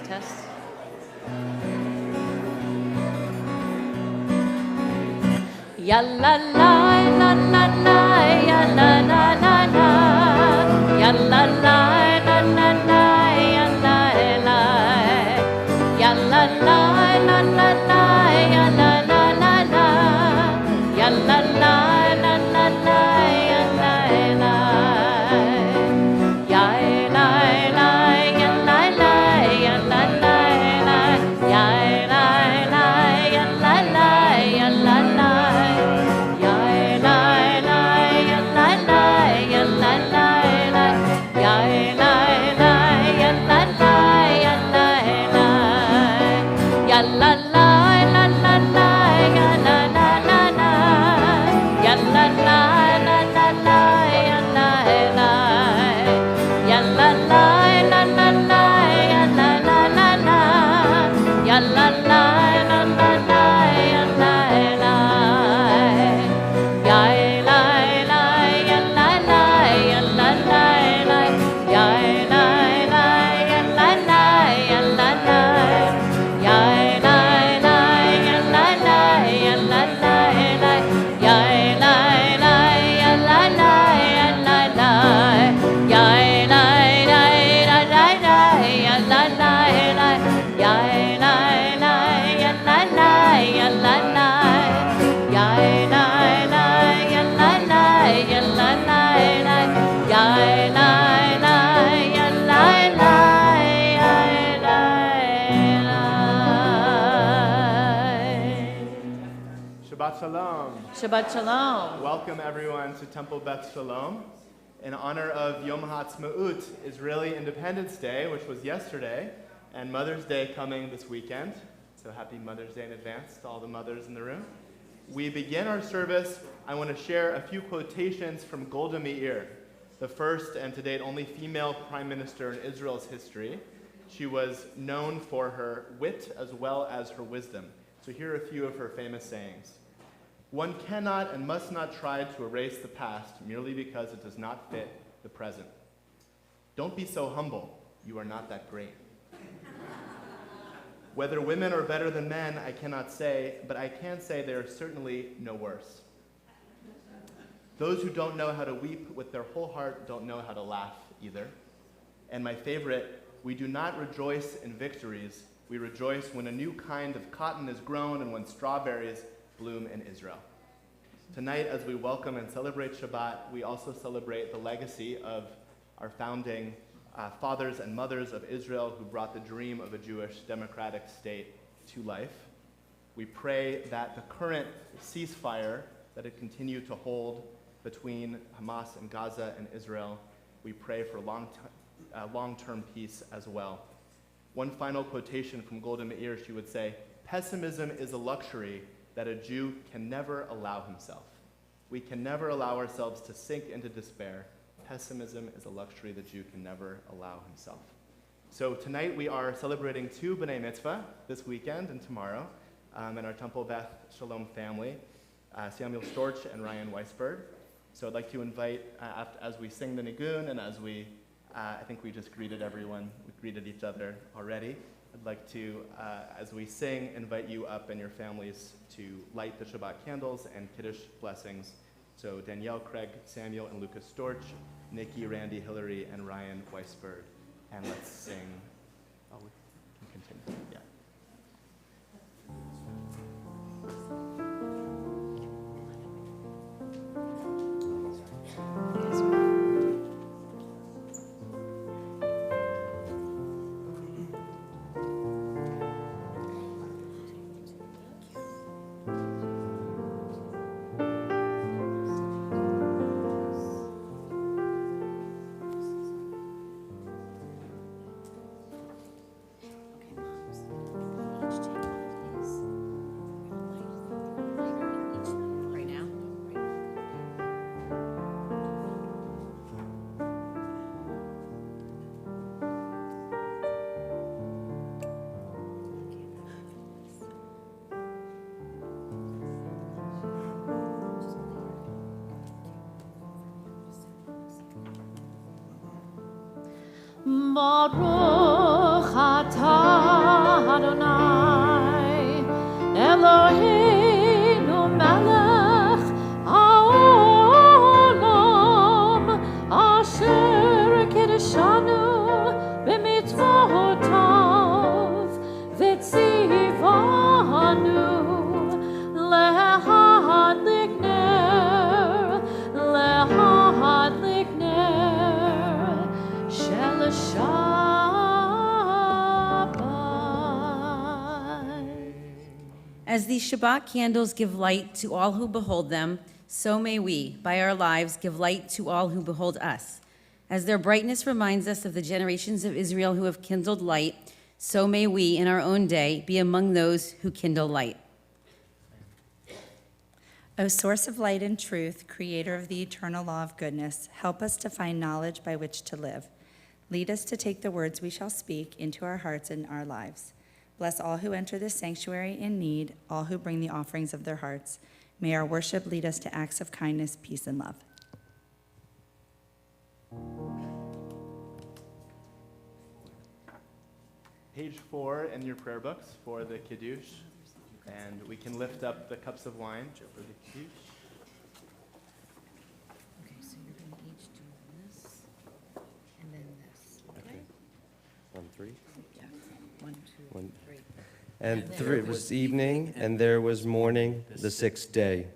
test. Ya la la la la la, ya la la la la, ya la la la la la, ya la la, ya la la la la la, ya la la la la, ya la la la la la, ya la la. Shalom. Shabbat Shalom. Welcome everyone to Temple Beth Sholom. In honor of Yom HaAtzmaut, Israeli Independence Day, which was yesterday, and Mother's Day coming this weekend. So happy Mother's Day in advance to all the mothers in the room. We begin our service. I want to share a few quotations from Golda Meir, the first and to date only female prime minister in Israel's history. She was known for her wit as well as her wisdom. So here are a few of her famous sayings. One cannot and must not try to erase the past merely because it does not fit the present. Don't be so humble. You are not that great. Whether women are better than men, I cannot say, but I can say they are certainly no worse. Those who don't know how to weep with their whole heart don't know how to laugh either. And my favorite, we do not rejoice in victories. We rejoice when a new kind of cotton is grown and when strawberries bloom in Israel. Tonight, as we welcome and celebrate Shabbat, we also celebrate the legacy of our founding fathers and mothers of Israel who brought the dream of a Jewish democratic state to life. We pray that the current ceasefire that it continue to hold between Hamas and Gaza and Israel, we pray for long-term peace as well. One final quotation from Golda Meir, she would say, "Pessimism is a luxury that a Jew can never allow himself." We can never allow ourselves to sink into despair. Pessimism is a luxury the Jew can never allow himself. So tonight we are celebrating two B'nai Mitzvah this weekend and tomorrow in our Temple Beth Shalom family, Samuel Storch and Ryan Weisberg. So I'd like to invite, as we sing the Nigun and as we, I think we just greeted everyone, we greeted each other already. I'd like to, as we sing, invite you up and your families to light the Shabbat candles and Kiddush blessings. So Danielle, Craig, Samuel, and Lucas Storch, Nikki, Randy, Hillary, and Ryan Weisberg. And let's sing. Oh, we can continue. Yeah. Baruch atah Adonai, Eloheinu melech haolam, asher kiddushanu b'mitzvotav, v'tzivanu lehadlik ner shel Shabbat. As these Shabbat candles give light to all who behold them, so may we, by our lives, give light to all who behold us. As their brightness reminds us of the generations of Israel who have kindled light, so may we, in our own day, be among those who kindle light. O source of light and truth, creator of the eternal law of goodness, help us to find knowledge by which to live. Lead us to take the words we shall speak into our hearts and our lives. Bless all who enter this sanctuary in need, all who bring the offerings of their hearts. May our worship lead us to acts of kindness, peace, and love. Page 4 in your prayer books for the Kiddush. And we can lift up the cups of wine for the Kiddush. Okay, so you're going to each do this and then this. Okay? 1, 3. Yeah. 1, 2, 3. And it was evening, and there was morning, the 6th day.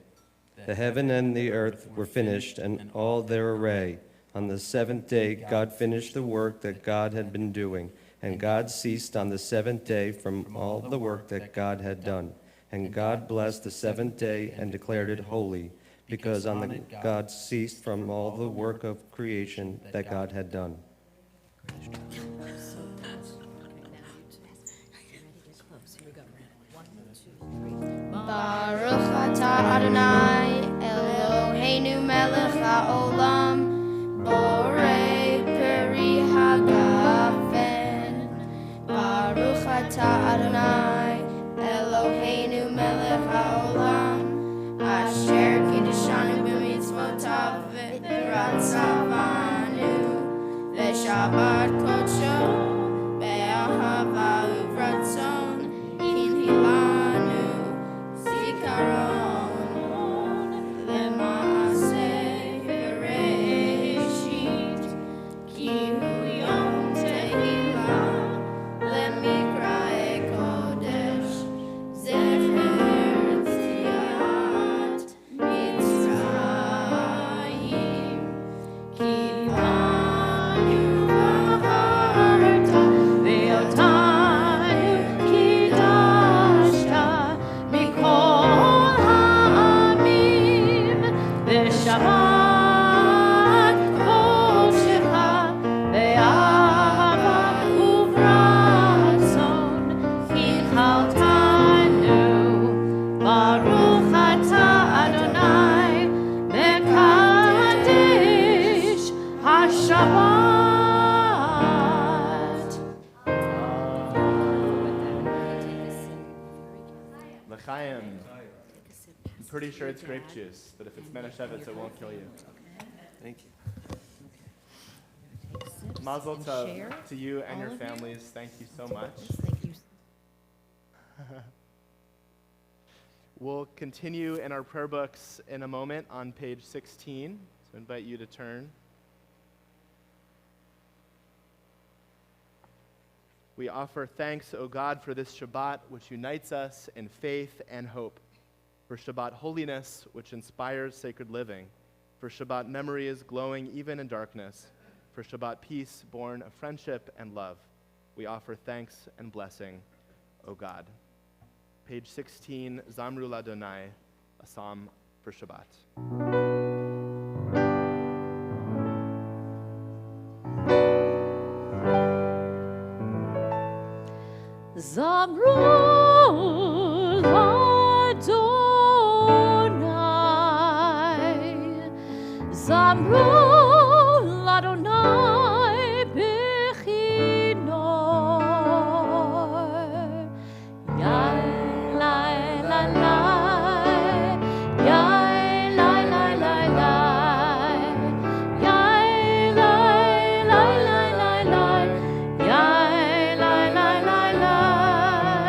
The heaven and the earth were finished, and all their array. On the 7th day, God finished the work that God had been doing, and God ceased on the 7th day from all the work that God had done. And God blessed the 7th day and declared it holy, because on it God ceased from all the work of creation that God had done. Baruch atah Adonai, Eloheinu melech haolam, borei peri hagafen. Baruch atah Adonai, Eloheinu melech haolam, asher kiddushanu b'mitzvotav v'ratzavanu, v'shabbat kodsho, be'ahava uvratzon, kinhilanu, zikaron, lema'aseh bereshit, ki hu yom tehillah, lemikrae kodesh, zecher tziat Mitzrayim, ki banu v'aharta Ve'otanu kidashta mikol ha'amim v'shabbat kosherha ve'ahava uvratzon kinchaltanu Baruch atah Adonai mekadesh HaShabbat. L'chaim. I'm pretty sure it's grape juice, but if it's Menashevetz, it won't kill you. Thank you. Mazel tov to you and your families. Thank you so much. Thank you. We'll continue in our prayer books in a moment on page 16, so I invite you to turn. We offer thanks, O God, for this Shabbat, which unites us in faith and hope, for Shabbat holiness, which inspires sacred living, for Shabbat memory is glowing even in darkness, for Shabbat peace born of friendship and love. We offer thanks and blessing, O God. Page 16, Zamru Ladonai, a psalm for Shabbat. Zamru Ladonai, Zamru Ladonai Bechinor, Yai lai lai lai, Yai lai lai lai lai, Yai lai lai lai lai lai, Yai lai lai lai lai.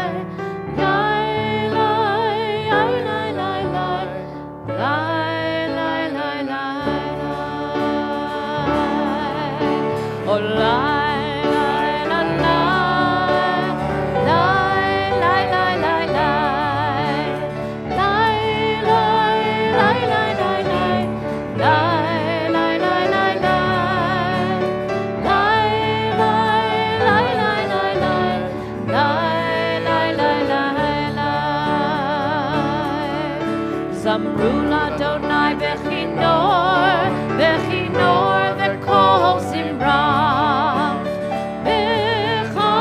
Zamrula Donai Bechinor v'kol Zimra B'chatzot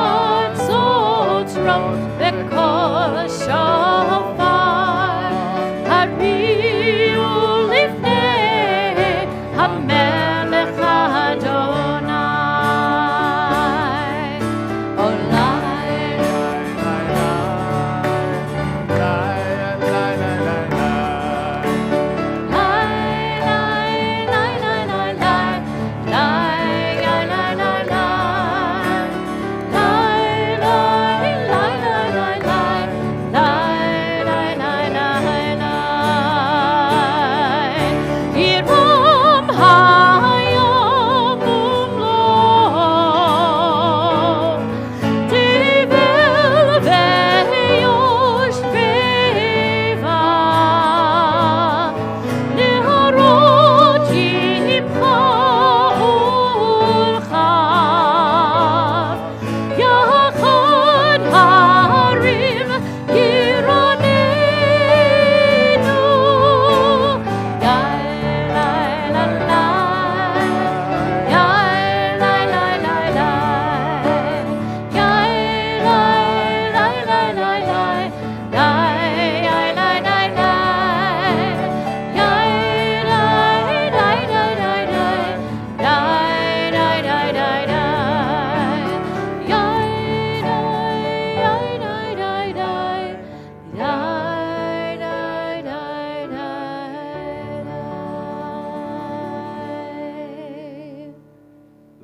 v'kol shofar Hariu lifnei HaMelech Adonai Olai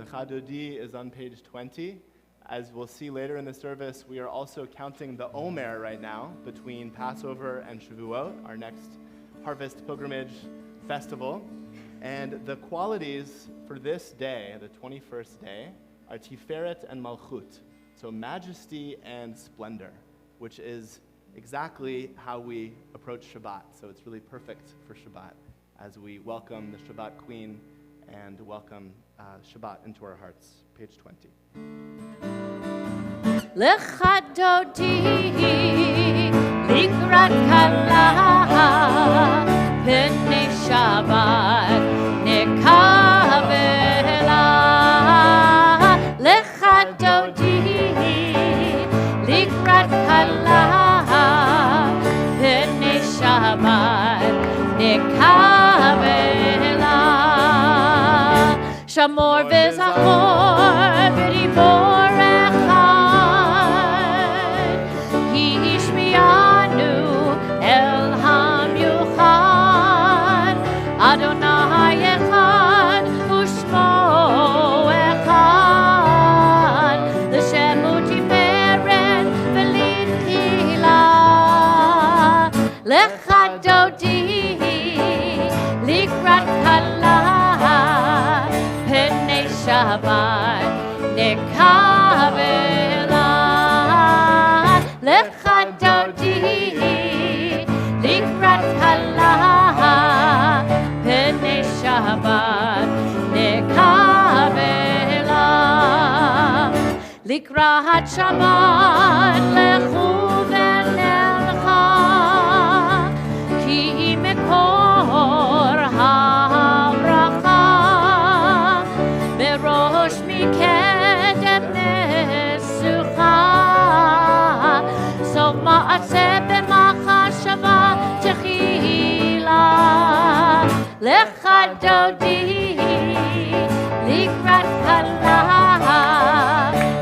Chadodi is on page 20. As we'll see later in the service, we are also counting the Omer right now between Passover and Shavuot, our next harvest pilgrimage festival. And the qualities for this day, the 21st day, are Tiferet and Malchut, so majesty and splendor, which is exactly how we approach Shabbat. So it's really perfect for Shabbat as we welcome the Shabbat Queen and welcome Shabbat into our hearts. Page 20. Lechadodi likrat kala pnei Shabbat nekavela. Lechadodi likrat kala pnei Shabbat nekavela. Shamor v'zachor v'rivor echad hishmianu el hamyuchad Adonai echad u'shmo echad l'shemu tiferet v'litchila lechadodi likrat kala Pnei Shabbat nekavela lechadodi likrat kala Pnei Shabbat nekavela likrat Shabbat lechu v'nelcha ki mekor ha'bracha Rosh mikedem nesucha So ma'aseh b'machashava techila Lechadodi likrat kala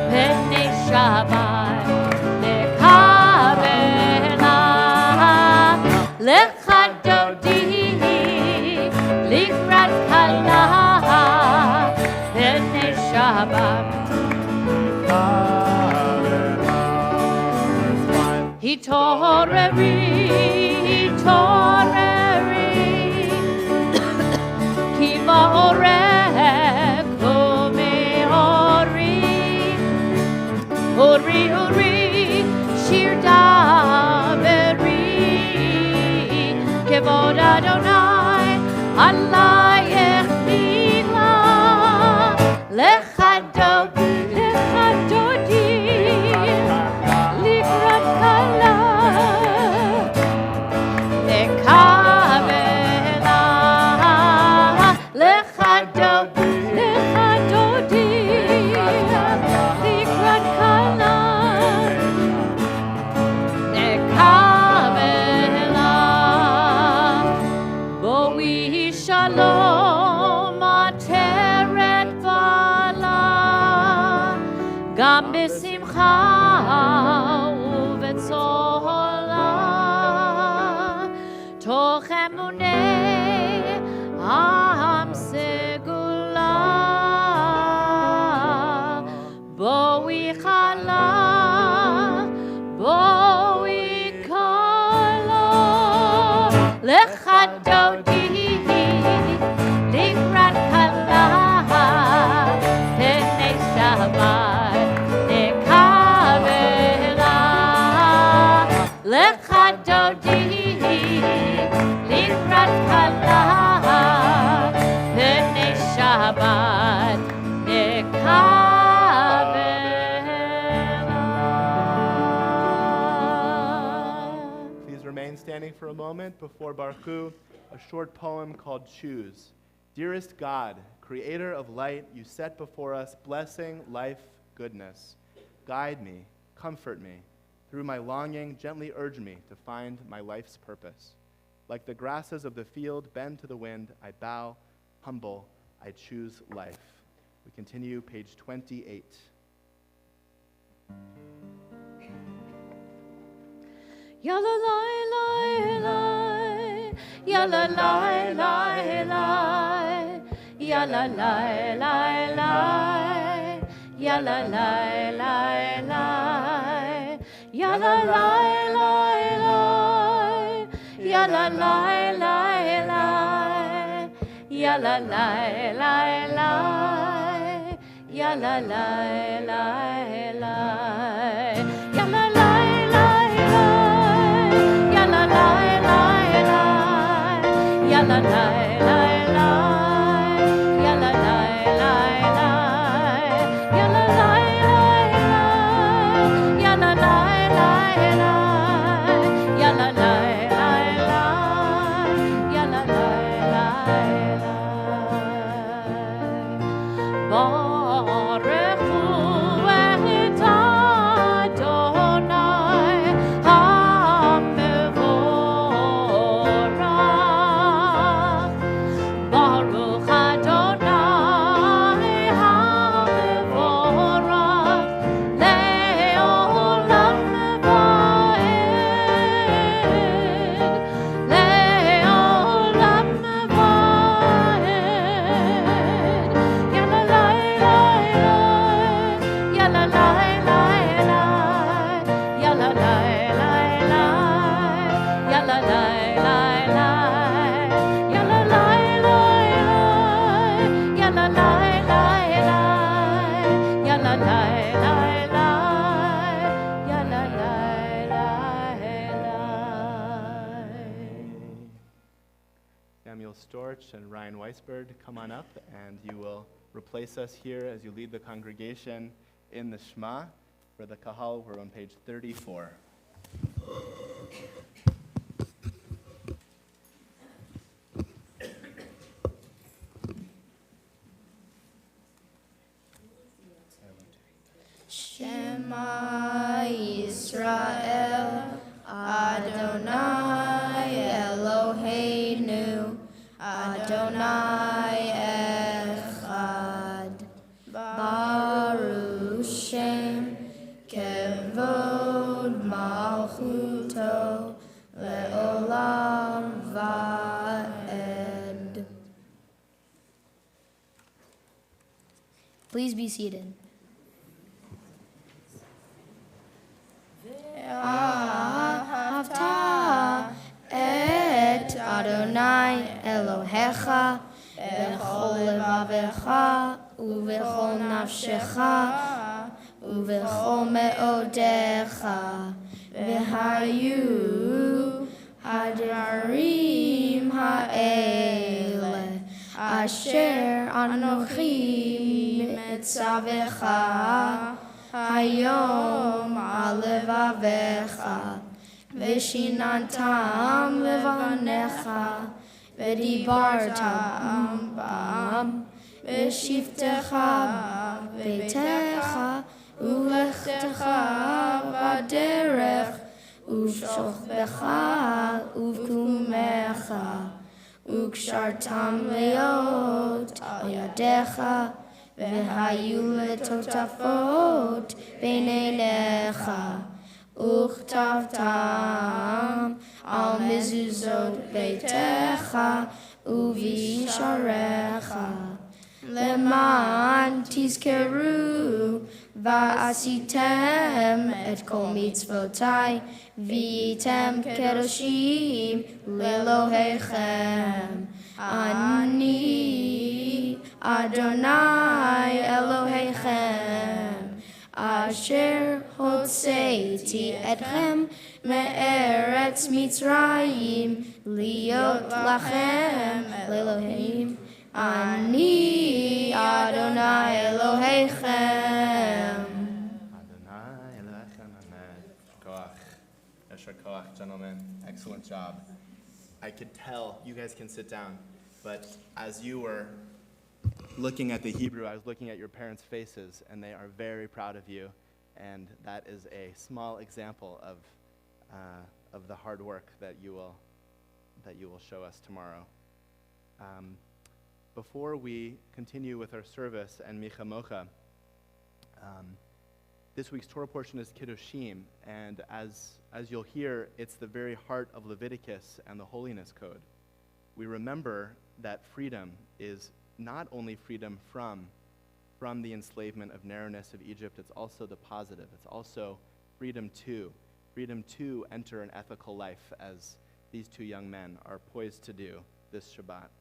Pnei Shabbat nekavela Lechadodi likrat kala Pnei Shabbat Hitoreri Kiva orek Me'or Shalom ateret vala, gam besimcha uvetzola, toch emunei am segula, boi chala, boi kala, lecha dodi. Please remain standing for a moment before Baruchu, a short poem called Choose. Dearest God, creator of light, you set before us blessing, life, goodness. Guide me, comfort me. Through my longing, gently urge me to find my life's purpose. Like the grasses of the field bend to the wind, I bow, humble, I choose life. We continue, page 28. Yalla lai lai lai, yalla lai lai lai, yalla lai lai lai, yalla lai lai lai, yalla lai lai lai, yalla lai lai lai, yalla lai lai lai, yalla lai lai lai, yalla lai lai lai, yalla lai lai lai, yalla lai lai lai, yalla lai lai lai, yalla lai lai lai, yalla lai lai lai, yalla lai lai lai, yalla lai lai lai. Baruch hu et Adonai hamevorach. Baruch Adonai hamevorach le'olam va'ed, le'olam va'ed. Yalla lai lai lai, yalla lai lai lai, yalla lai lai lai, yalla lai lai lai, yalla lai lai lai, yalla lai lai lai, yalla lai lai lai, yalla lai lai lai. Samuel Storch and Ryan Weisberg, come on up, and you will replace us here as you lead the congregation in the Shema. For the Kahal, we're on page 34. Shema Yisrael, Adonai Eloheinu, Adonai Echad, Baruch Shem, Kevod Malchuto, Le'olam Va'ed. Please be seated. Ahavta et Adonai Elohecha bechol levavecha uvechol nafshecha uvechol meodecha v'hayu hadarim ha'ele asher anochi metzavecha hayom alevavecha v'shinantam levanecha v'dibartam bam בשבתך ביתך ולכתך בדרך ושוכבך ובקומך וקשרתם להיות על ידיך והיו לטוטפות בין עיניך וכתבתם על מזוזות ביתך ובשעריך למען תזכרו ועשיתם את כל מצוותיי והייתם קדושים לאלוהיכם אני אדוני אלוהיכם אשר הוצאתי אתכם מארץ מצרים להיות לכם לאלוהים אני אדוני אלוהיכם. Adonai Elohim, amen. Koach. Yasher koach, gentlemen. Excellent job. I could tell, you guys can sit down, but as you were looking at the Hebrew, I was looking at your parents' faces, and they are very proud of you, and that is a small example of the hard work that you will show us tomorrow. Before we continue with our service and Micha Mocha, this week's Torah portion is Kiddushim, and as you'll hear, it's the very heart of Leviticus and the Holiness Code. We remember that freedom is not only freedom from the enslavement of narrowness of Egypt, it's also the positive. It's also freedom to enter an ethical life as these two young men are poised to do this Shabbat.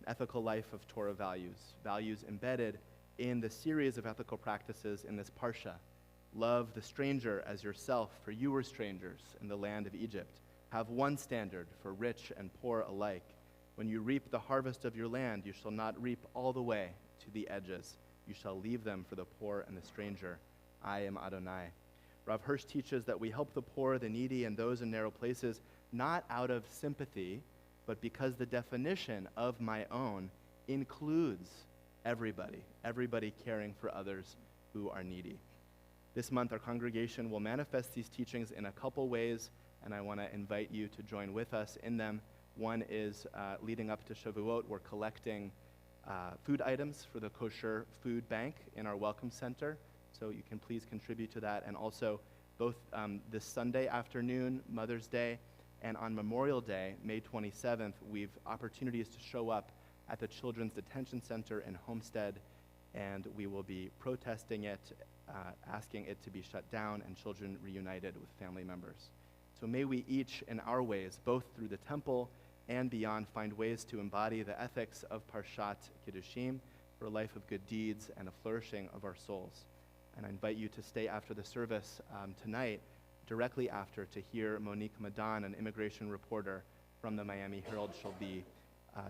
Ethical life of Torah values embedded in the series of ethical practices in this parsha. Love the stranger as yourself, for you were strangers in the land of Egypt. Have one standard for rich and poor alike. When you reap the harvest of your land, you shall not reap all the way to the edges. You shall leave them for the poor and the stranger. I am Adonai. Rav Hirsch teaches that we help the poor, the needy, and those in narrow places, not out of sympathy, but because the definition of my own includes everybody caring for others who are needy. This month, our congregation will manifest these teachings in a couple ways, and I want to invite you to join with us in them. One is leading up to Shavuot, we're collecting food items for the Kosher Food Bank in our Welcome Center, so you can please contribute to that. And also, both this Sunday afternoon, Mother's Day, and on Memorial Day, May 27th, we've opportunities to show up at the Children's Detention Center in Homestead, and we will be protesting it, asking it to be shut down, and children reunited with family members. So may we each, in our ways, both through the temple and beyond, find ways to embody the ethics of Parshat Kiddushim for a life of good deeds and a flourishing of our souls. And I invite you to stay after the service tonight, directly after, to hear Monique Madan, an immigration reporter from the Miami Herald. She'll be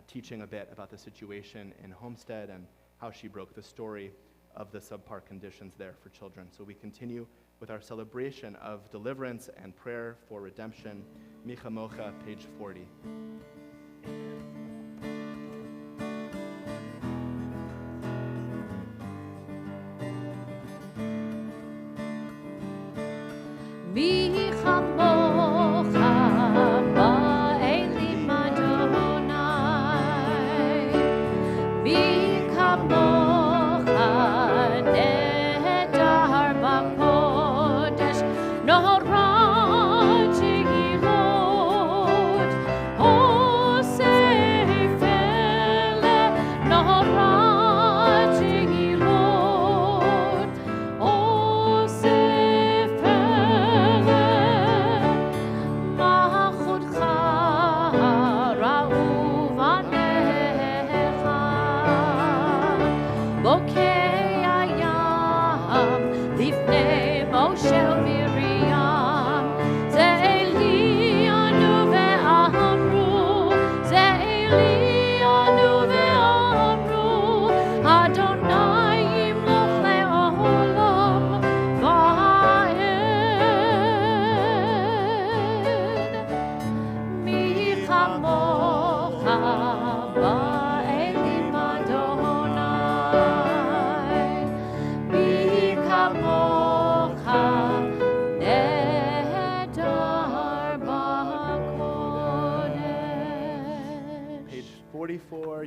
teaching a bit about the situation in Homestead and how she broke the story of the subpar conditions there for children. So we continue with our celebration of deliverance and prayer for redemption. Micha Mocha, page 40. Micha Mocha, ba'elim Adonai. Micha Mocha, nehedar b'kodesh, nora tegilot, osei fele, nora tegilot, osei fele.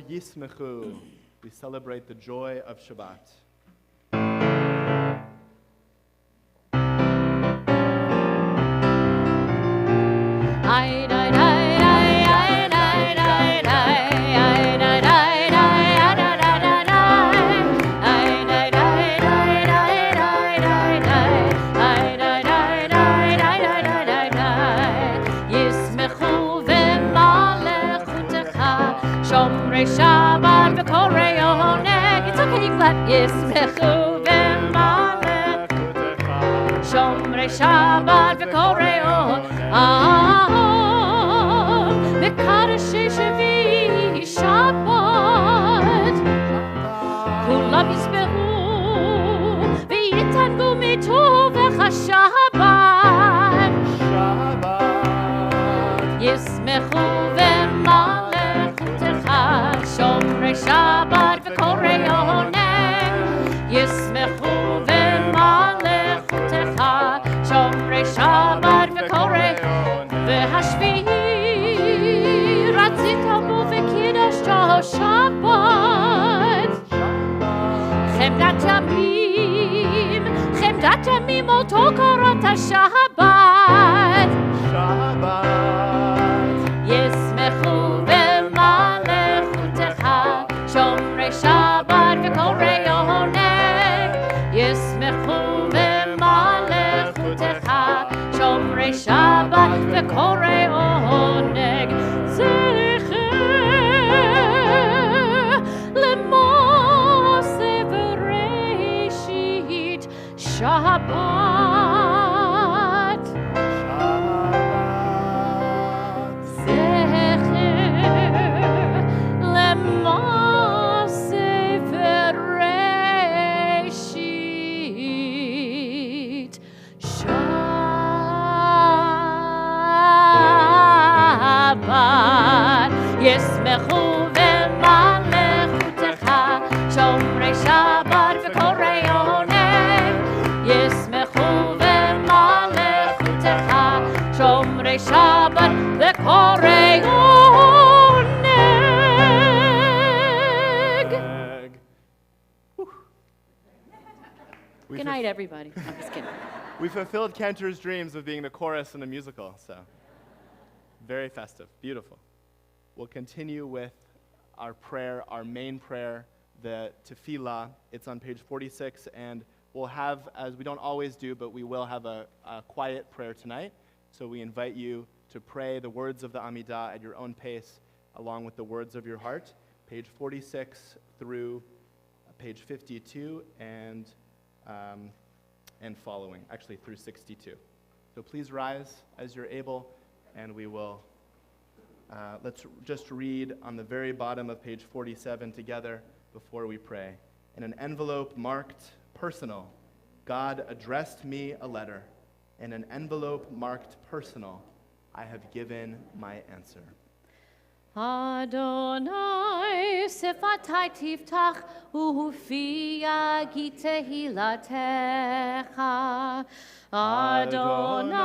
yismechu. We celebrate the joy of Shabbat. Shabbat v'korei oneg. It's okay, you clap. Yismechu v'malechutecha. Shomrei Shabbat v'korei oneg. Mekadeshei Shavi Shabbat. Kulam yismechu v'yitangu mitovecha Shabbat. Yismechu Shomrei Shabbat v'korei oneg. Yismechu v'malechutecha. Shomrei Shabbat v'korei v'hashvi'i ratzitamu v'kiddushto Shabbat. Chemdat yamim oto korot Shabbat. Yismechu Shomrei Shabbat v'korei oneg. Yismechu v'malechutecha. Shomrei Shabbat v'korei oneg. Zecher lemose v'reishit Shabbat. Zecher lemose v'reishit Shabbat. Yismechu v'malechutecha. Shomrei Shabbat v'korei oneg. Yismechu v'malechutecha. Shomrei Shabbat v'korei oneg. Good night, everybody. I'm just kidding. We fulfilled Cantor's dreams of being the chorus in a musical, so very festive, beautiful. We'll continue with our prayer, our main prayer, the tefillah. It's on page 46, and we'll have, as we don't always do, but we will have a quiet prayer tonight. So we invite you to pray the words of the Amidah at your own pace, along with the words of your heart, page 46 through page 52 and following, actually through 62. So please rise as you're able, and we will, let's just read on the very bottom of page 47 together before we pray. In an envelope marked personal, God addressed me a letter. In an envelope marked personal, I have given my answer. Adonai sifatai tiftach ufi yagi tehilatecha. Adonai,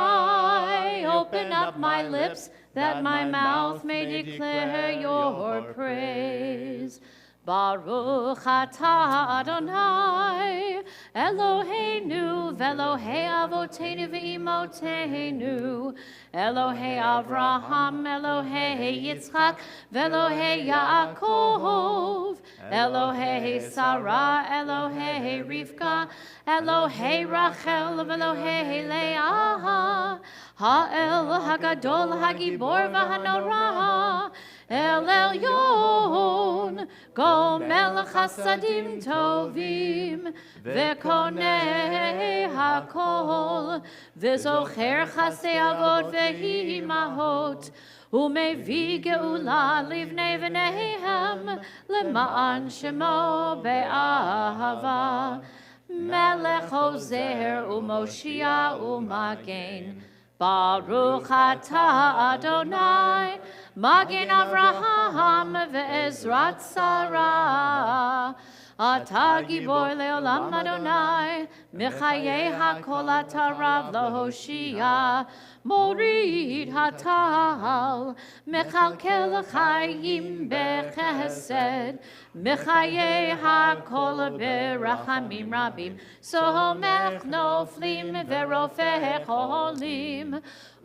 open up my lips that my mouth may declare your praise. Baruch atah Adonai, Eloheinu v'Elohei avoteinu v'imotenu, Elohei Avraham, Elohei Yitzchak, v'Elohei Yaakov, Elohei Sarah, Elohei Rivka, Elohei Rachel, v'Elohei Leah, Ha'el Hagadol Hagibor v'Hanorah, El Elyon, Gomel Chasadim Tovim, Vekonei Hakol, V'zocher Chasei Avot V'himahot, Umevi Geula Livnei V'neihem, Lema'an Shemo Be'ahava, Melech Ozer Umoshia Umagen, Baruch atah Adonai, Magen Avraham ve'ezrat Sarah, אתה גיבור לעולם אדוני, מחיי הכל אתה רב להושיע, מוריד הטל, מכלכל לחיים בחסד, מחיי הכל ברחמים רבים, סומך נופלים ורופא חולים,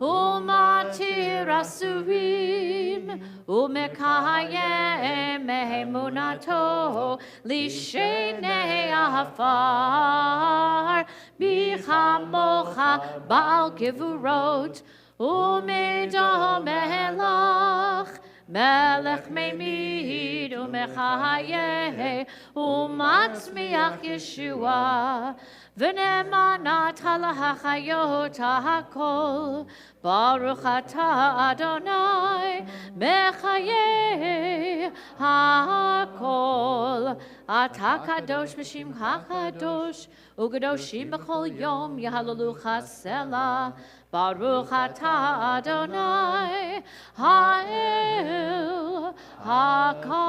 ומתיר אסורים, ומקיים אמונתו לשני עפר, מי כמוך בעל גבורות, ומדומה לך, מלך ממיד ומחיה, ומצמיח ישועה, ונאמנת להחיות הכל, ברוך אתה אדוני, מחיי הכל. אתה קדוש בשמך קדוש, וקדושים בכל יום יהללוך סלה. ברוך אתה אדוני, האל הקדוש.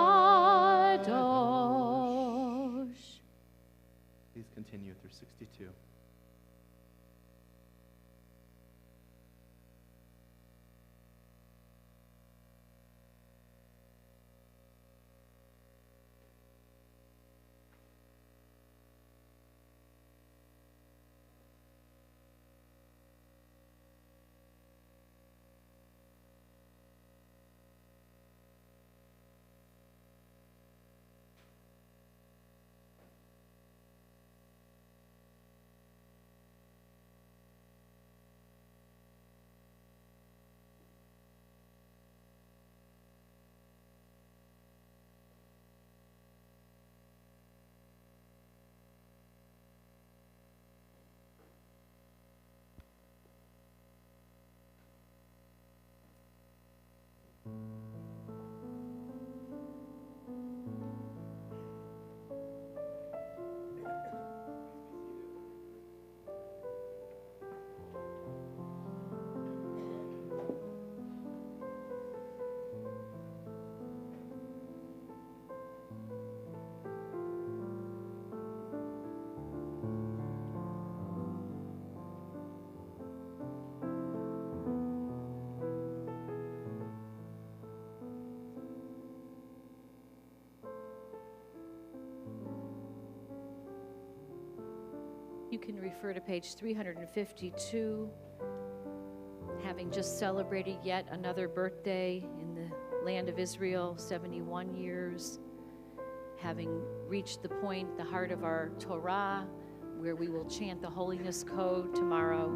Please continue through 62. You can refer to page 352, having just celebrated yet another birthday in the land of Israel, 71 years, having reached the point, the heart of our Torah, where we will chant the Holiness Code tomorrow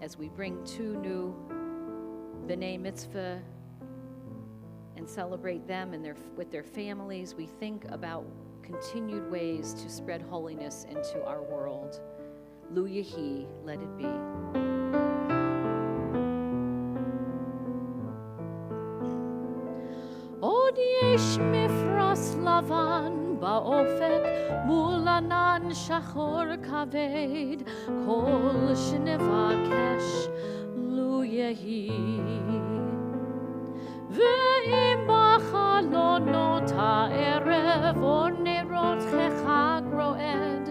as we bring 2 new B'nai Mitzvah and celebrate them and with their families. We think about continued ways to spread holiness into our world. Lu Yehi, let it be. Od yesh mifras lavan ba'ofek mul anan shachor kaved kol shnevakesh Lu Yehi. ואם בחלונות הערב או נרות חג רועד,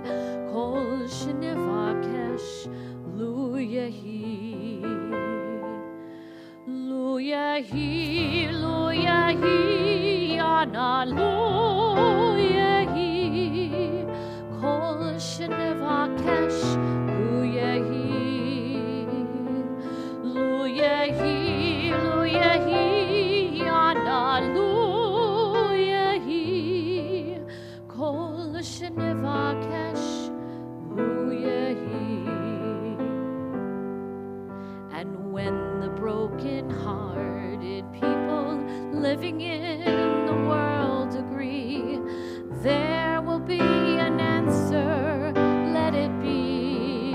כל שנבקש לו יהי. לו יהי, לו יהי, אנא לו יהי, כל שנבקש לו יהי. לו יהי, לו יהי, כל שנבקש לו יהי. And when the broken-hearted people living in the world agree, there will be an answer, let it be.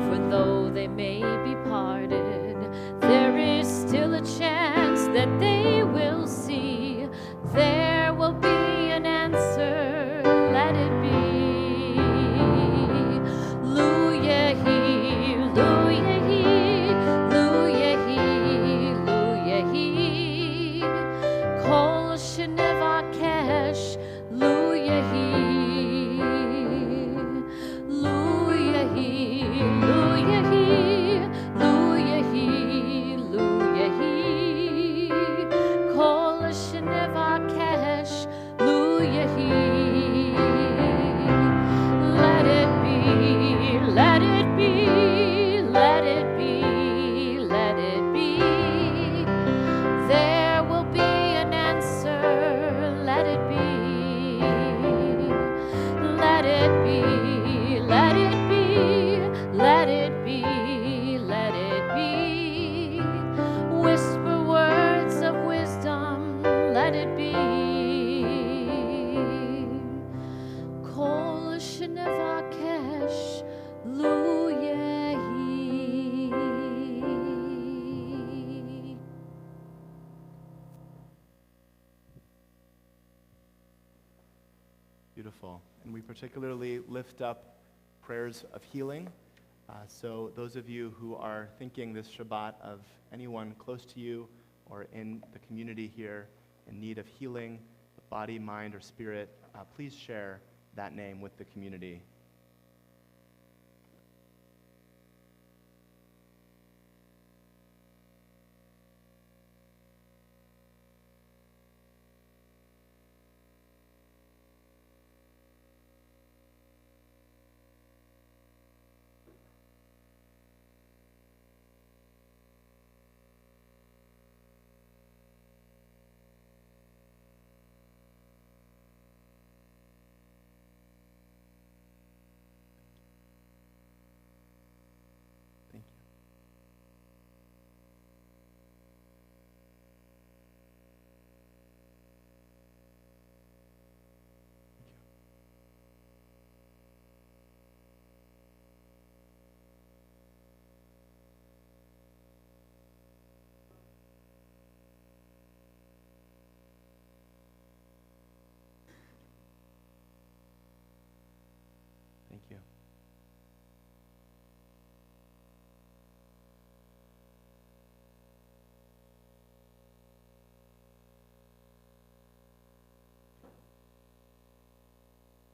For though they may be parted, there is still a chance that they will see. There will be an answer, let it be. Lu Yehi, Lu Yehi, Lu Yehi, Lu Yehi, Kol Shnei let it be. Kol shenevakesh lu yehi. Beautiful. And we particularly lift up prayers of healing. So those of you who are thinking this Shabbat of anyone close to you or in the community here in need of healing, body, mind, or spirit, please share that name with the community. Thank you. Thank you.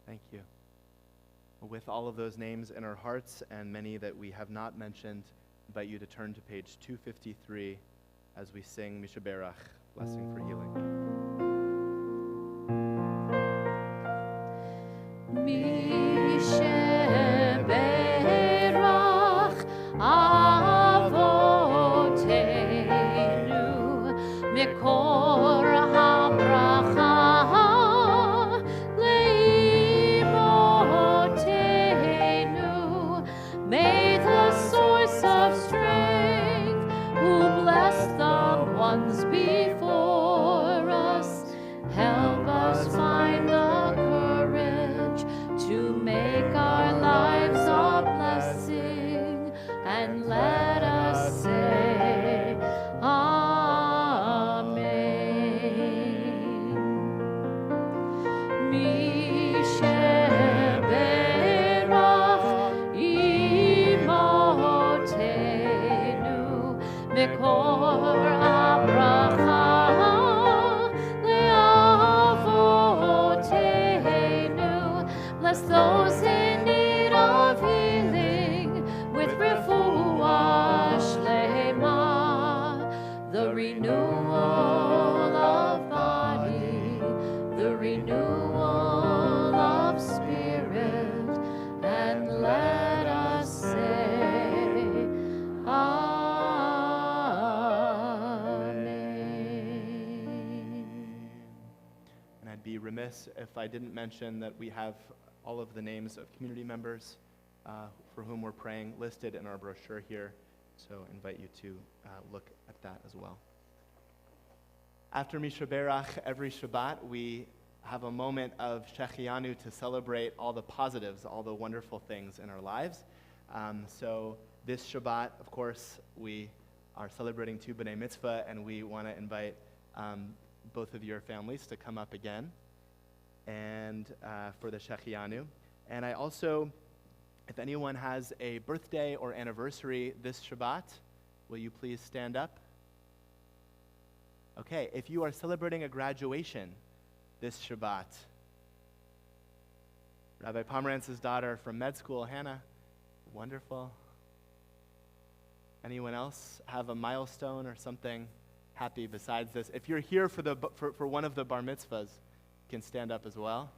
Thank you. With all of those names in our hearts and many that we have not mentioned, I invite you to turn to page 253 as we sing Mishaberach, Blessing for Healing. Mishaberach Avotenu Mikor HaBracha Leimotenu. May the source of strength, who blessed the ones before us, help us find the courage to make our lives a blessing, and let us say Amen. Mishaberach imotenu mikor habracha leavotenu. Bless those in need of healing with refuah shlema, the renewal of body, the renewal of spirit, and let us say Amen. And I'd be remiss if I didn't mention that we have all of the names of community members for whom we're praying listed in our brochure here. So I invite you to look at that as well. After Mishaberach, every Shabbat, we have a moment of Shechianu to celebrate all the positives, all the wonderful things in our lives. So this Shabbat, of course, we are celebrating two B'nai Mitzvah, and we want to invite both of your families to come up again and for the Shechianu. And I also, if anyone has a birthday or anniversary this Shabbat, will you please stand up? Okay, if you are celebrating a graduation this Shabbat, Rabbi Pomerantz's daughter from med school, Hannah, wonderful. Anyone else have a milestone or something happy besides this? If you're here for one of the bar mitzvahs, you can stand up as well.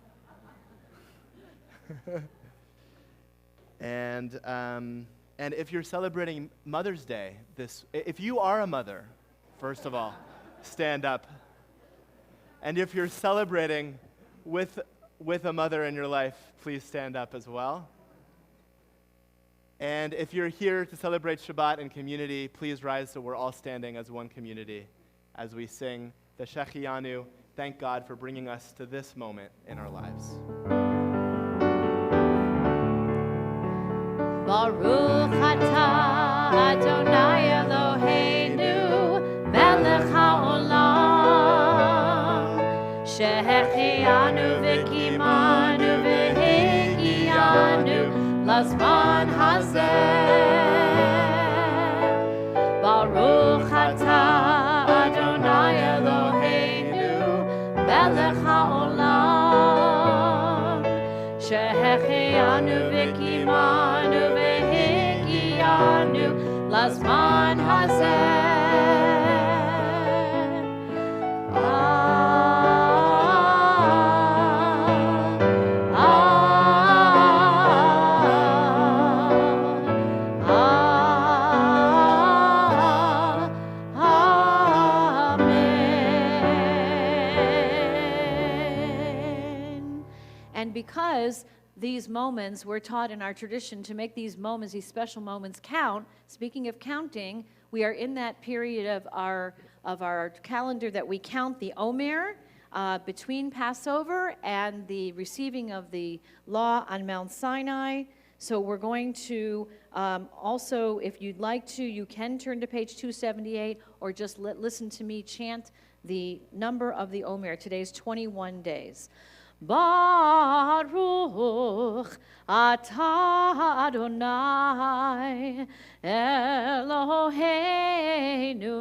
And if you're celebrating Mother's Day, if you are a mother, first of all, stand up. And if you're celebrating with a mother in your life, please stand up as well. And if you're here to celebrate Shabbat in community, please rise so we're all standing as one community as we sing the Shechianu thank God for bringing us to this moment in our lives. Baruch atah Adonai Eloheinu melech haolam shehechianu v'kimanu v'higianu lazman hazeh. Baruch atah Adonai Eloheinu melech haolam shehechianu v'kimanu v'higianu lazman hazeh. Because these moments, we're taught in our tradition to make these moments, these special moments count. Speaking of counting, we are in that period of our calendar that we count the Omer between Passover and the receiving of the law on Mount Sinai. So we're going to also, if you'd like to, you can turn to page 278 or just listen to me chant the number of the Omer. Today's 21 days. Baruch atah Adonai Eloheinu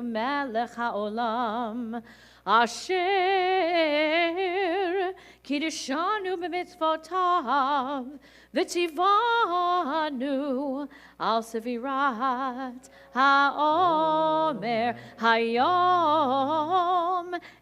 melech haolam asher kiddushanu b'mitzvotav v'tzivanu al sevirat haomer hayom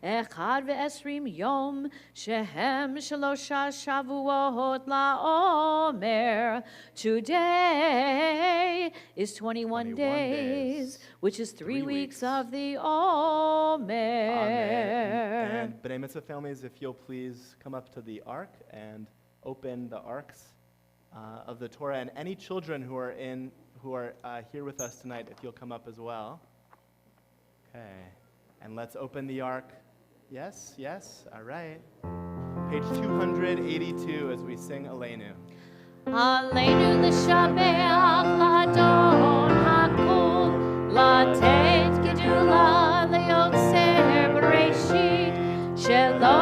echad ve'esrim yom shehem shalosha shavuot la'omer. Today is 21 days, which is 3 weeks of the Omer. Amen. And B'nai Mitzvah families, if you'll please come up to the ark and open the arks of the Torah, and any children who are here with us tonight, if you'll come up as well. Okay, and let's open the ark. Yes, all right. Page 282 as we sing Aleinu. Aleinu l'shabeach l'adon hakol latet gedula le'yotzer bereshit shelo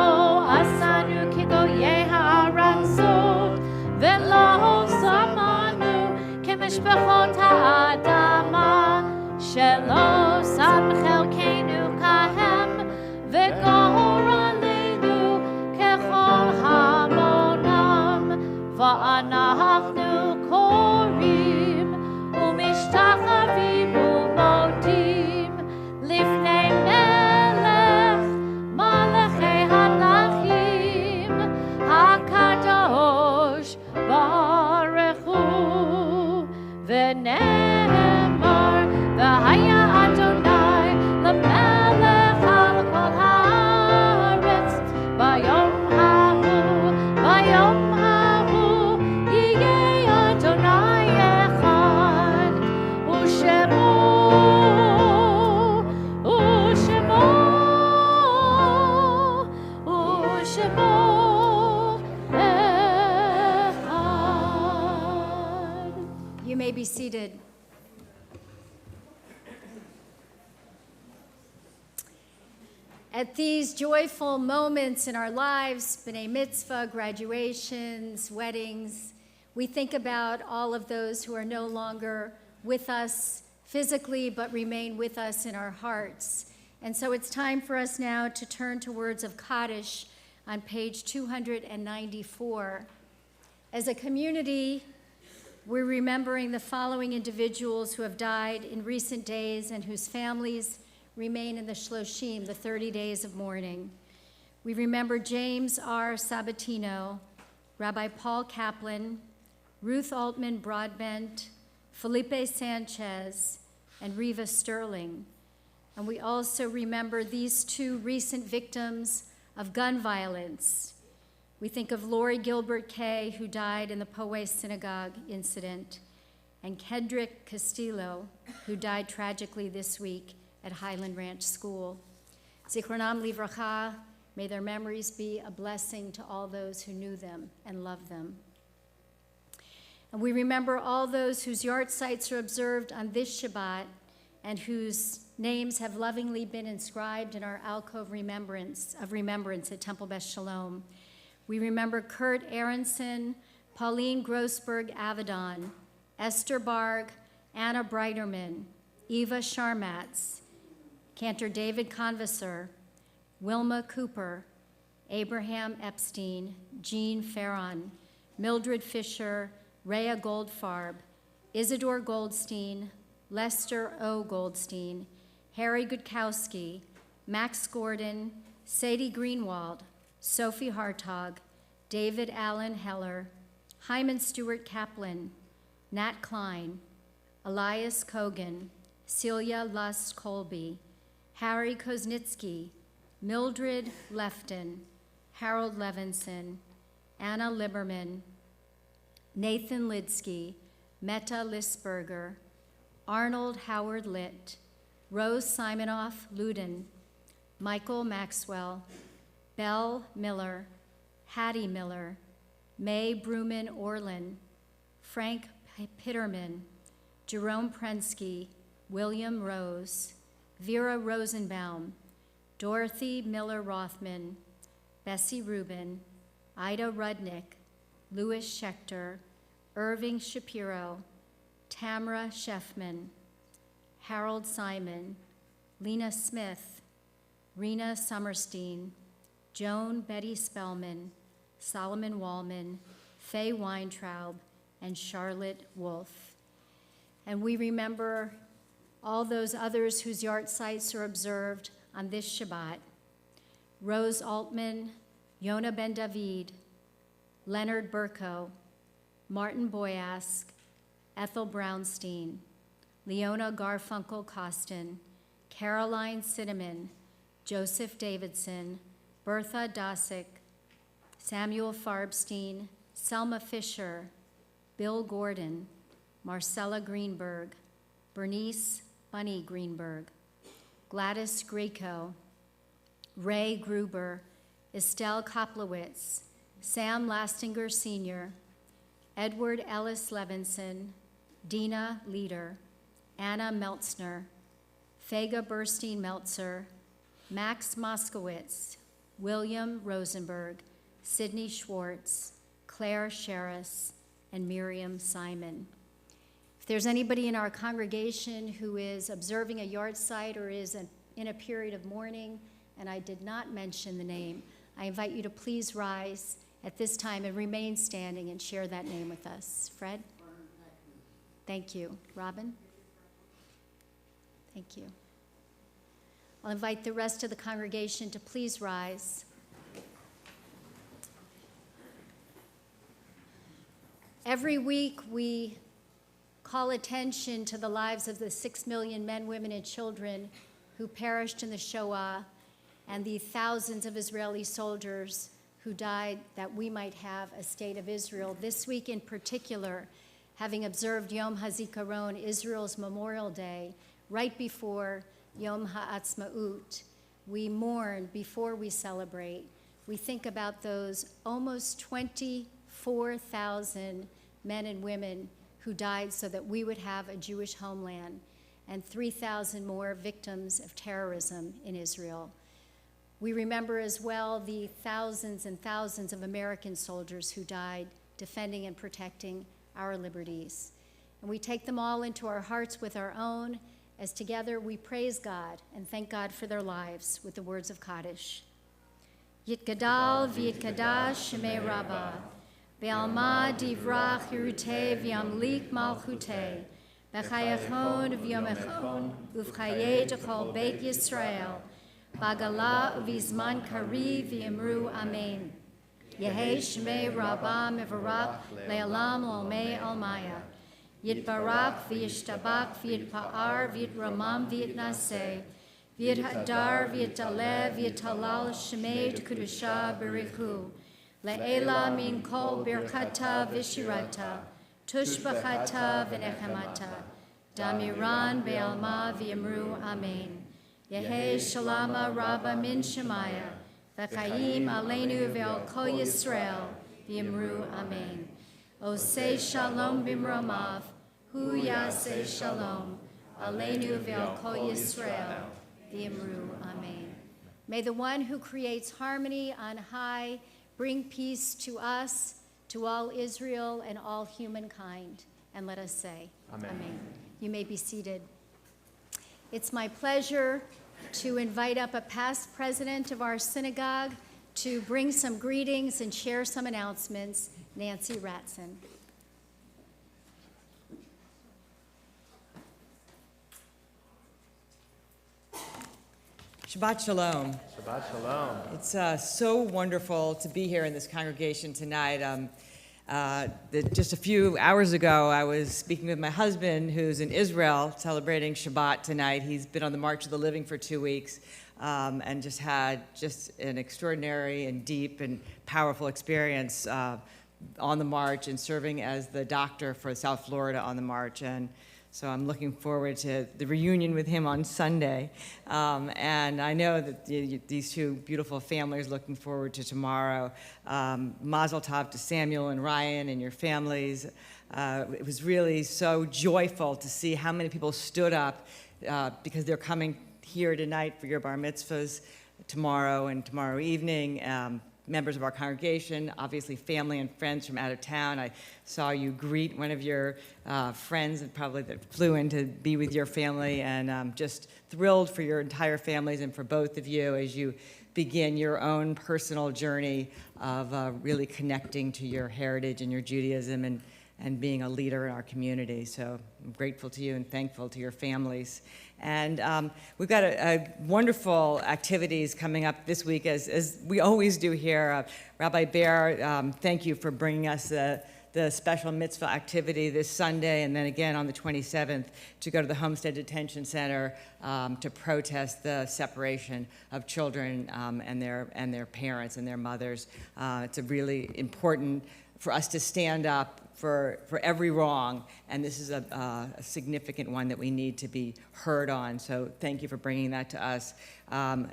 asanu kigoyei ha'aratzot velo samanu kemishpachot ha'adama shelo sam chelkeinu kahem v'goraleinu kechol hamonam va'anachnu korim umishtachavim umodim lifnei melech malachei halachim hakadosh baruch hu v'nemar v'haya Adonai l'melech al kol haaretz bayom hahu yiyeh Adonai echad u'shemo echad. You may be seated. At these joyful moments in our lives, B'nai Mitzvah, graduations, weddings, we think about all of those who are no longer with us physically, but remain with us in our hearts. And so it's time for us now to turn to words of Kaddish on page 294. As a community, we're remembering the following individuals who have died in recent days and whose families remain in the Shloshim, the 30 days of mourning. We remember James R. Sabatino, Rabbi Paul Kaplan, Ruth Altman Broadbent, Felipe Sanchez, and Reva Sterling. And we also remember these two recent victims of gun violence. We think of Lori Gilbert Kay, who died in the Poway Synagogue incident, and Kendrick Castillo, who died tragically this week at Highland Ranch School. Zichronam livracha, May their memories be a blessing to all those who knew them and loved them. And we remember all those whose yahrzeits are observed on this Shabbat and whose names have lovingly been inscribed in our alcove of remembrance at Temple Beth Sholom. We remember Kurt Aronson, Pauline Grossberg Avedon, Esther Barg, Anna Breiterman, Eva Sharmatz, Cantor David Convaser, Wilma Cooper, Abraham Epstein, Jean Farron, Mildred Fisher, Rhea Goldfarb, Isidore Goldstein, Lester O. Goldstein, Harry Gudkowski, Max Gordon, Sadie Greenwald, Sophie Hartog, David Allen Heller, Hyman Stewart Kaplan, Nat Klein, Elias Kogan, Celia Lust Colby, Harry Koznitsky, Mildred Lefton, Harold Levinson, Anna Liberman, Nathan Lidsky, Meta Lisberger, Arnold Howard Litt, Rose Simonoff Luden, Michael Maxwell, Belle Miller, Hattie Miller, May Bruman Orlin, Frank Pitterman, Jerome Prensky, William Rose, Vera Rosenbaum, Dorothy Miller Rothman, Bessie Rubin, Ida Rudnick, Louis Schechter, Irving Shapiro, Tamara Sheffman, Harold Simon, Lena Smith, Rena Summerstein, Joan Betty Spellman, Solomon Wallman, Faye Weintraub, and Charlotte Wolfe. And we remember all those others whose yahrzeits are observed on this Shabbat: Rose Altman, Yona Ben David, Leonard Burko, Martin Boyask, Ethel Brownstein, Leona Garfunkel Costin, Caroline Cinnamon, Joseph Davidson, Bertha Dosick, Samuel Farbstein, Selma Fisher, Bill Gordon, Marcella Greenberg, Bernice Bunny Greenberg, Gladys Greco, Ray Gruber, Estelle Koplowitz, Sam Lastinger Sr., Edward Ellis Levinson, Dina Leader, Anna Meltzner, Fega Burstein Meltzer, Max Moskowitz, William Rosenberg, Sidney Schwartz, Claire Sherris, and Miriam Simon. If there's anybody in our congregation who is observing a yahrzeit or is in a period of mourning, and I did not mention the name, I invite you to please rise at this time and remain standing and share that name with us. Fred? Thank you. Robin? Thank you. I'll invite the rest of the congregation to please rise. Every week we call attention to the lives of the 6 million men, women, and children who perished in the Shoah and the thousands of Israeli soldiers who died that we might have a state of Israel. This week in particular, having observed Yom HaZikaron, Israel's Memorial Day, right before Yom HaAtzmaut, we mourn before we celebrate. We think about those almost 24,000 men and women who died so that we would have a Jewish homeland, and 3,000 more victims of terrorism in Israel. We remember as well the thousands and thousands of American soldiers who died defending and protecting our liberties. And we take them all into our hearts with our own, as together we praise God and thank God for their lives with the words of Kaddish. Yitgadal v'yitkadash shemei Rabbah, ve'alma divrach yirutei v'yamlik malchutei, b'chayachon v'yomechon uv'chayei d'chol beit Yisrael, Bagala v'zman kari v'yamru amen. Yehei shmei Rabbah mevarach le'alam olmei almaya. Yitbarach v'yishtabach v'yitpa'ar v'yitramam v'yitnaseh. V'yithadar v'yitaleh v'yitalal shmei d'kedusha berichu. Le'ela min kol birchata v'shirata. Tushbachata v'nechemata. Damiran be'alma v'yamru amen. Yehei shalama rabba min shemaya, v'chaim aleinu ve'al kol Yisrael, v'yimru amen. Osei shalom b'mromav, hu yaseh shalom, aleinu ve'al kol Yisrael, v'yimru amen. May the one who creates harmony on high bring peace to us, to all Israel and all humankind. And let us say, Amen. You may be seated. It's my pleasure to invite up a past president of our synagogue to bring some greetings and share some announcements, Nancy Ratson. Shabbat Shalom. Shabbat Shalom. It's so wonderful to be here in this congregation tonight. Just a few hours ago, I was speaking with my husband, who's in Israel, celebrating Shabbat tonight. He's been on the March of the Living for 2 weeks, and just had an extraordinary and deep and powerful experience on the march and serving as the doctor for South Florida on the march. And so I'm looking forward to the reunion with him on Sunday. And I know that these two beautiful families looking forward to tomorrow. Mazel tov to Samuel and Ryan and your families. It was really so joyful to see how many people stood up because they're coming here tonight for your bar mitzvahs tomorrow and tomorrow evening. Members of our congregation, obviously family and friends from out of town. I saw you greet one of your friends and probably that flew in to be with your family, and just thrilled for your entire families and for both of you as you begin your own personal journey of really connecting to your heritage and your Judaism and being a leader in our community. So I'm grateful to you and thankful to your families. And we've got a wonderful activities coming up this week, as we always do here. Rabbi Bear, thank you for bringing us the special mitzvah activity this Sunday, and then again on the 27th to go to the Homestead Detention Center to protest the separation of children and their parents and their mothers. It's a really important for us to stand up for every wrong, and this is a significant one that we need to be heard on, so thank you for bringing that to us.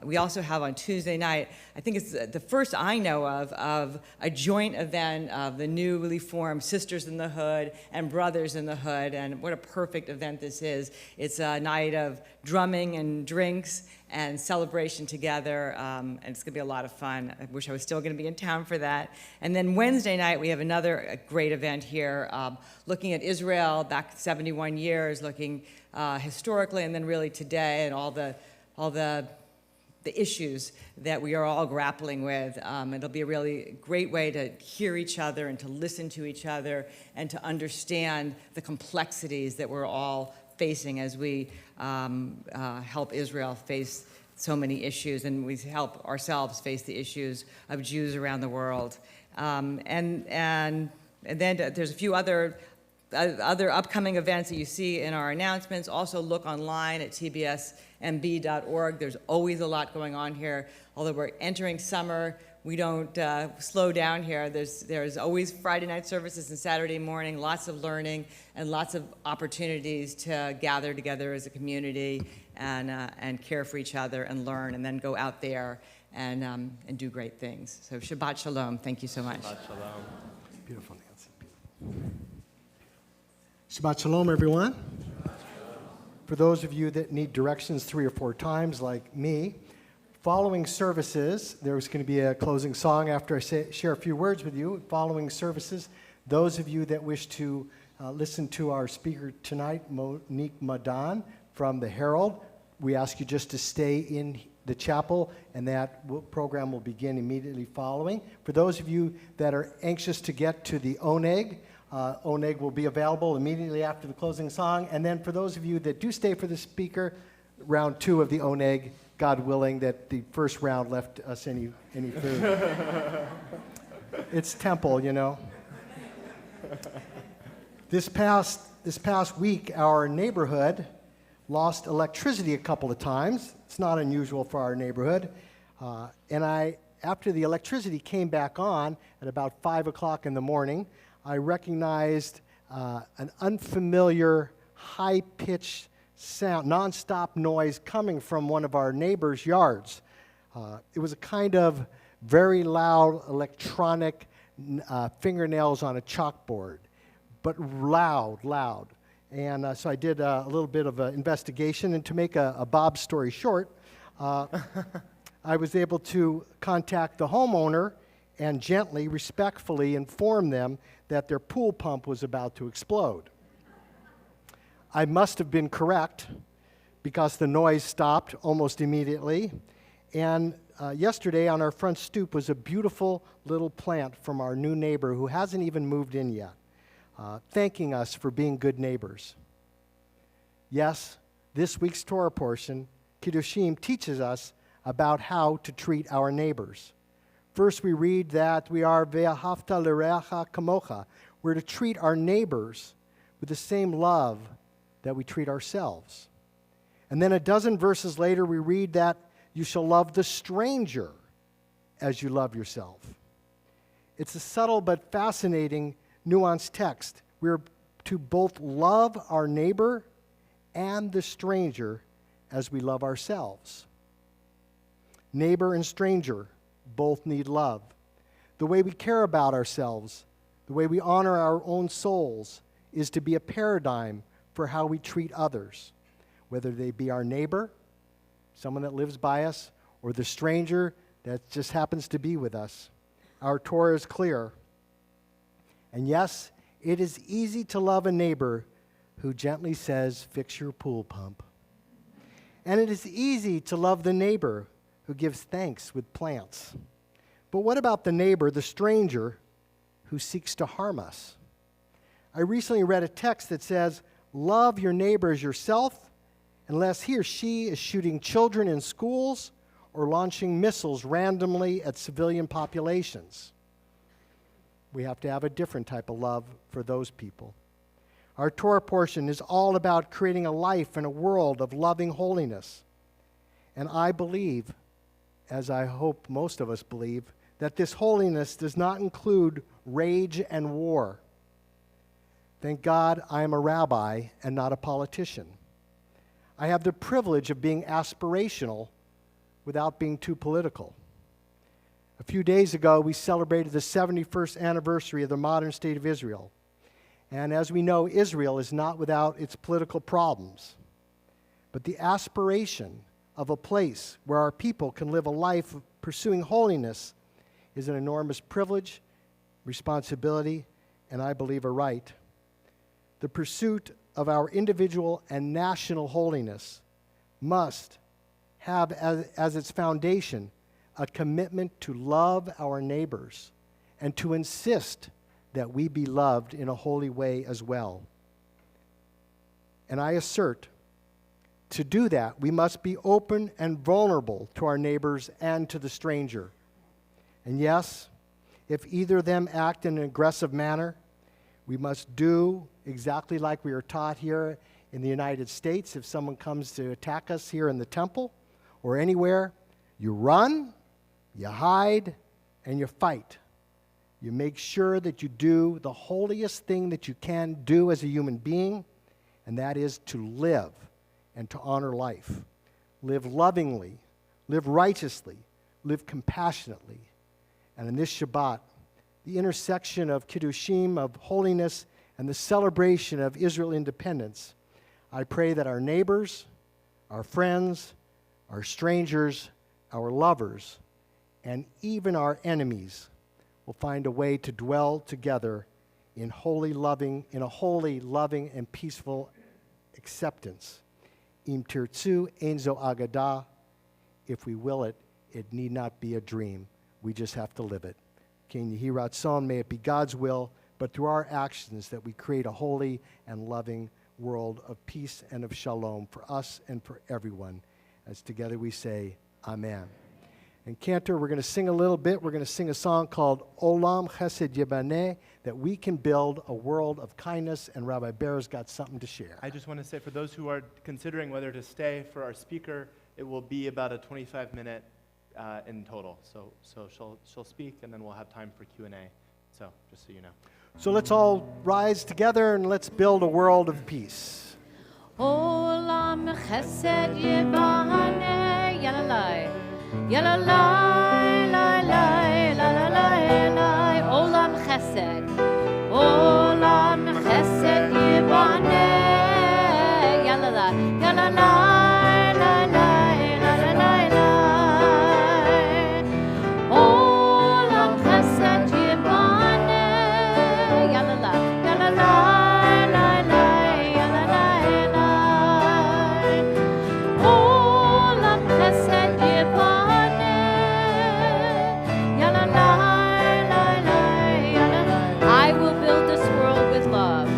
We also have on Tuesday night, I think it's the first I know of a joint event of the newly formed Sisters in the Hood and Brothers in the Hood, and what a perfect event this is. It's a night of drumming and drinks and celebration together, and it's going to be a lot of fun. I wish I was still going to be in town for that. And then Wednesday night, we have another great event here, looking at Israel back 71 years, looking historically, and then really today, and all the issues that we are all grappling with. It'll be a really great way to hear each other and to listen to each other and to understand the complexities that we're all facing as we help Israel face so many issues, and we help ourselves face the issues of Jews around the world. And then there's a few other upcoming events that you see in our announcements. Also look online at tbsmb.org. There's always a lot going on here. Although we're entering summer, we don't slow down here. There's always Friday night services and Saturday morning, lots of learning and lots of opportunities to gather together as a community and care for each other and learn, and then go out there and do great things. So Shabbat Shalom. Thank you so much. Shabbat Shalom. Beautiful, Nancy. Shabbat Shalom, everyone. For those of you that need directions 3 or 4 times, like me, following services, there's going to be a closing song after I share a few words with you. Following services, those of you that wish to listen to our speaker tonight, Monique Madan from the Herald, we ask you just to stay in the chapel, and that program will begin immediately following. For those of you that are anxious to get to the Oneg, Oneg will be available immediately after the closing song. And then for those of you that do stay for the speaker, round 2 of the Oneg, God willing that the first round left us any food. It's temple, you know. This past week, our neighborhood lost electricity a couple of times. It's not unusual for our neighborhood. After the electricity came back on at about 5 o'clock in the morning, I recognized an unfamiliar, high-pitched sound, nonstop noise coming from one of our neighbors' yards. It was a kind of very loud electronic fingernails on a chalkboard, but loud. And so I did a little bit of an investigation, and to make a Bob story short, I was able to contact the homeowner and gently, respectfully inform them that their pool pump was about to explode. I must have been correct because the noise stopped almost immediately. And yesterday on our front stoop was a beautiful little plant from our new neighbor who hasn't even moved in yet, thanking us for being good neighbors. Yes, this week's Torah portion, Kiddushim, teaches us about how to treat our neighbors. First, we read that we are ve'ahavta l'reacha kamocha. We're to treat our neighbors with the same love that we treat ourselves. And then a dozen verses later, we read that you shall love the stranger as you love yourself. It's a subtle but fascinating, nuanced text. We're to both love our neighbor and the stranger as we love ourselves. Neighbor and stranger both need love. The way we care about ourselves, the way we honor our own souls, is to be a paradigm for how we treat others, whether they be our neighbor, someone that lives by us, or the stranger that just happens to be with us. Our Torah is clear. And yes, it is easy to love a neighbor who gently says, "Fix your pool pump." And it is easy to love the neighbor who gives thanks with plants. But what about the neighbor, the stranger, who seeks to harm us? I recently read a text that says, love your neighbor as yourself, unless he or she is shooting children in schools or launching missiles randomly at civilian populations. We have to have a different type of love for those people. Our Torah portion is all about creating a life and a world of loving holiness. And I believe, as I hope most of us believe, that this holiness does not include rage and war. Thank God I am a rabbi and not a politician. I have the privilege of being aspirational without being too political. A few days ago, we celebrated the 71st anniversary of the modern state of Israel. And as we know, Israel is not without its political problems. But the aspiration of a place where our people can live a life of pursuing holiness is an enormous privilege, responsibility, and I believe a right. The pursuit of our individual and national holiness must have as its foundation a commitment to love our neighbors and to insist that we be loved in a holy way as well. And I assert, to do that, we must be open and vulnerable to our neighbors and to the stranger. And yes, if either of them act in an aggressive manner, we must do exactly like we are taught here in the United States. If someone comes to attack us here in the temple or anywhere, you run, you hide, and you fight. You make sure that you do the holiest thing that you can do as a human being, and that is to live and to honor life. Live lovingly, live righteously, live compassionately. And in this Shabbat, the intersection of Kiddushim, of holiness, and the celebration of Israel independence, I pray that our neighbors, our friends, our strangers, our lovers, and even our enemies will find a way to dwell together in a holy, loving, and peaceful acceptance. Im tirtzu ein zo agada. If we will it, it need not be a dream. We just have to live it. Ken Yehi Ratzon, may it be God's will, but through our actions that we create a holy and loving world of peace and of shalom for us and for everyone. As together we say, Amen. And Cantor, we're going to sing a little bit. We're going to sing a song called Olam Chesed Yibaneh, that we can build a world of kindness, and Rabbi Bear's got something to share. I just want to say, for those who are considering whether to stay for our speaker, it will be about a 25-minute in total. So she'll speak, and then we'll have time for Q&A. So just so you know. So let's all rise together and let's build a world of peace. Olam chesed yibaneh, yalalai. Yalla lai lai lai la la lai lai. Olam chesed. Olam chesed yibaneh. Yalla lai. Yalla lai lai lai la la lai lai. Olam chesed yibaneh. Yalla lai. Yalla lai lai lai yalla lai lai. Olam chesed yibaneh. Yalla lai lai lai yalla lai. I will build this world with love.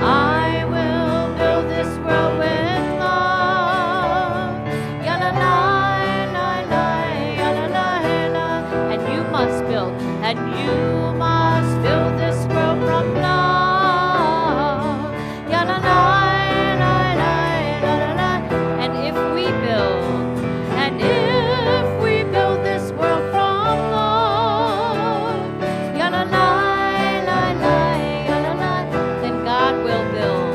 I will build this world with love. Yalla lai lai lai yalla lai lai. And you must build, and you must build this world from love. Yalla lai lai lai yalla lai. And if we build this world from love, yalla lai lai lai yalla lai, then God will build.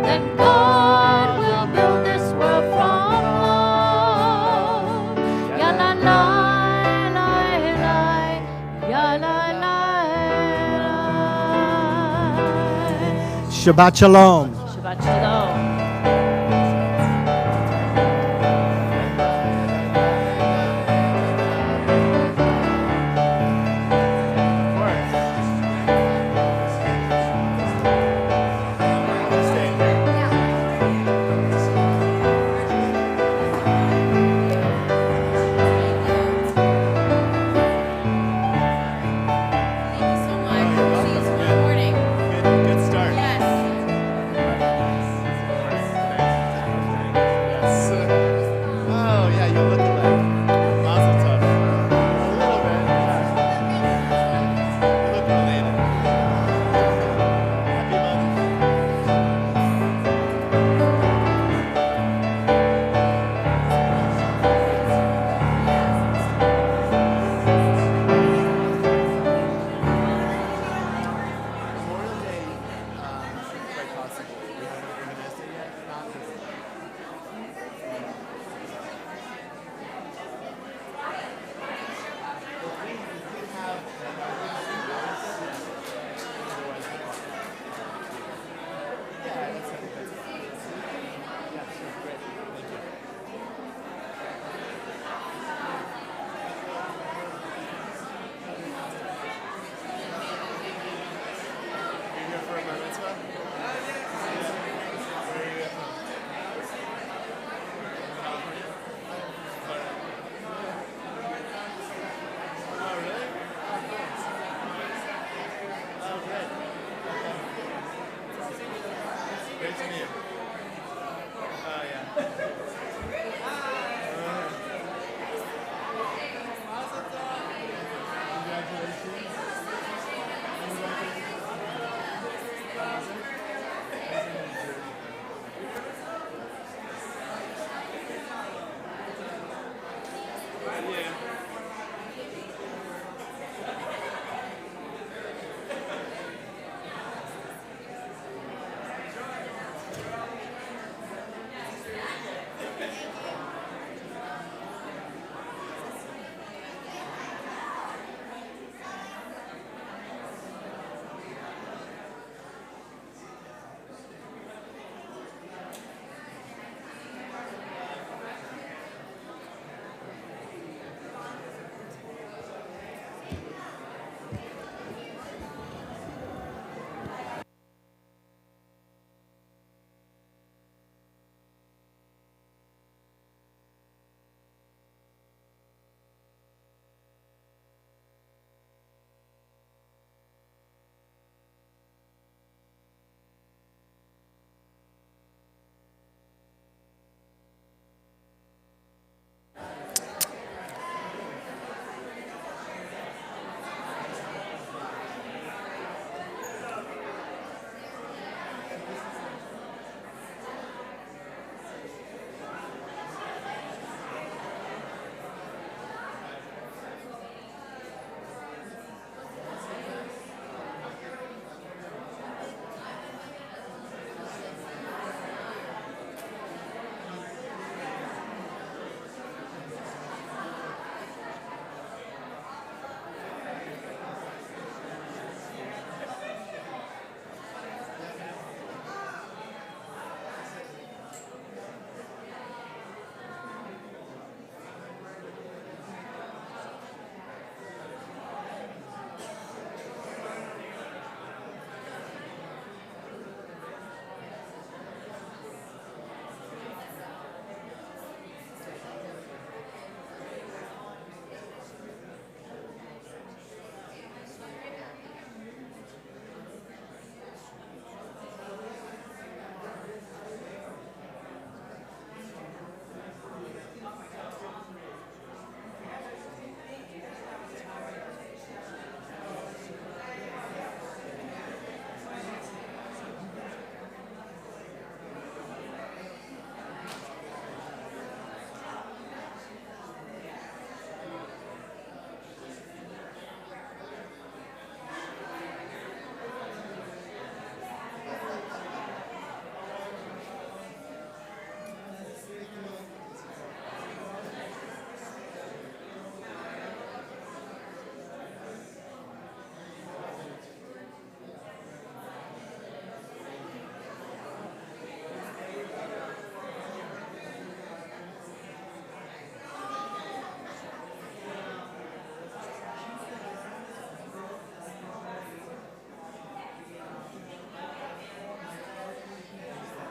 Then God will build this world from love. Yalla lai lai lai yalla lai lai. Shabbat Shalom. Shabbat Shalom. Good start. Yes. Great to meet you.